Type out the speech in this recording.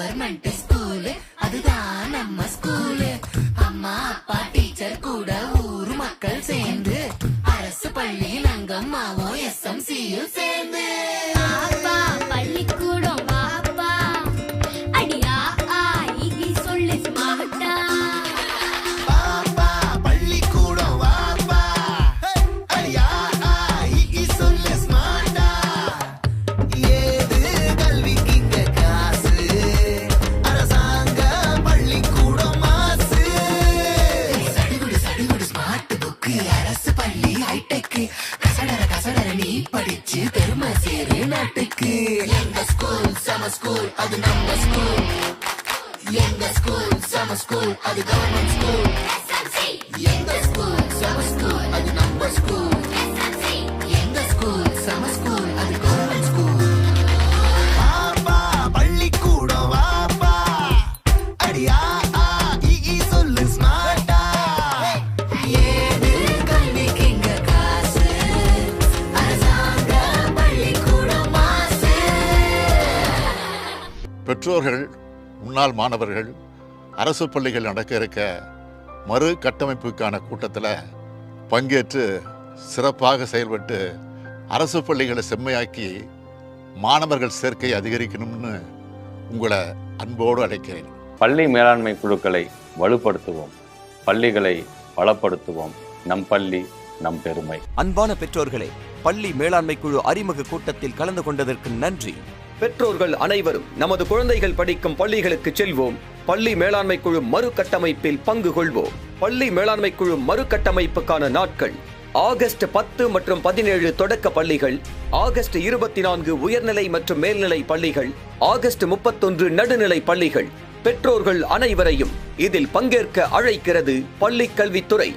Government school அதுதான் நம்ம school. அம்மா அப்பா டீச்சர் கூட ஊரு மக்கள் சேர்ந்து அரசு பள்ளி நங்கம்மாவும் SMCயும் சேர்ந்து பள்ளிக்கூடம் வாப்பா அடியா ஆகி சொல்லு ஸ்மார்ட்டா. பாப்பா பள்ளிக்கூடம் வாப்பா அடியா ஆகி சொல்லு ஸ்மார்ட்டா. ஏது கல்விக்கு இங்க காசு அரசாங்க பள்ளிக்கூடம் மாசு. சடுகுடு ஸ்மார்ட் புக்கு அரசு பள்ளி ஹைடெக் கசடர நீ படிச்சு பெருமை சேரு நாட்டுக்கு. எங்க ஸ்கூல் சம ஸ்கூல் அது நம்ம ஸ்கூல். எங்க ஸ்கூல் சம ஸ்கூல் அது கவர்மெண்ட் ஸ்கூல். எங்க ஸ்கூல் சம ஸ்கூல் அது நம்ம ஸ்கூல். எங்க ஸ்கூல் சம ஸ்கூல் அது கவர்மெண்ட் ஸ்கூல். பாப்பா பள்ளிக்கூடம் வாப்பா அடியா ஆகி சொல்லு ஸ்மார்ட்டா. ஏது கல்விக்கு இங்க காசு அரசாங்க பள்ளிக்கூடம் மாசு. பெற்றோர்கள், முன்னாள் மாணவர்கள், அரசு பள்ளிகள் நடக்க இருக்க மறு கட்டமைப்புக்கான கூட்டத்தில் பங்கேற்று சிறப்பாக செயல்பட்டு அரசு பள்ளிகளை செம்மையாக்கி மாணவர்கள் சேர்க்கை அதிகரிக்கணும்னு உங்களை அன்போடு அழைக்கிறேன். பள்ளி மேலாண்மை குழுக்களை வலுப்படுத்துவோம், பள்ளிகளை பலப்படுத்துவோம். நம் பள்ளி நம் பெருமை. அன்பான பெற்றோர்களே, பள்ளி மேலாண்மை குழு அறிமுக கூட்டத்தில் கலந்து கொண்டதற்கு நன்றி. பெற்றோர்கள் அனைவரும் நமது குழந்தைகள் படிக்கும் பள்ளிகளுக்கு செல்வோம். பள்ளி மேலாண்மை குழு மறுகட்டமைப்பில் பங்கு கொள்வோம். பள்ளி மேலாண்மை குழு மறுகட்டமைப்புக்கான நாட்கள்: ஆகஸ்ட் 10 மற்றும் 17 தொடக்க பள்ளிகள், ஆகஸ்ட் 24 உயர்நிலை மற்றும் மேல்நிலை பள்ளிகள், ஆகஸ்ட் 31 நடுநிலை பள்ளிகள். பெற்றோர்கள் அனைவரையும் இதில் பங்கேற்க அழைக்கிறது பள்ளிக் கல்வித்துறை.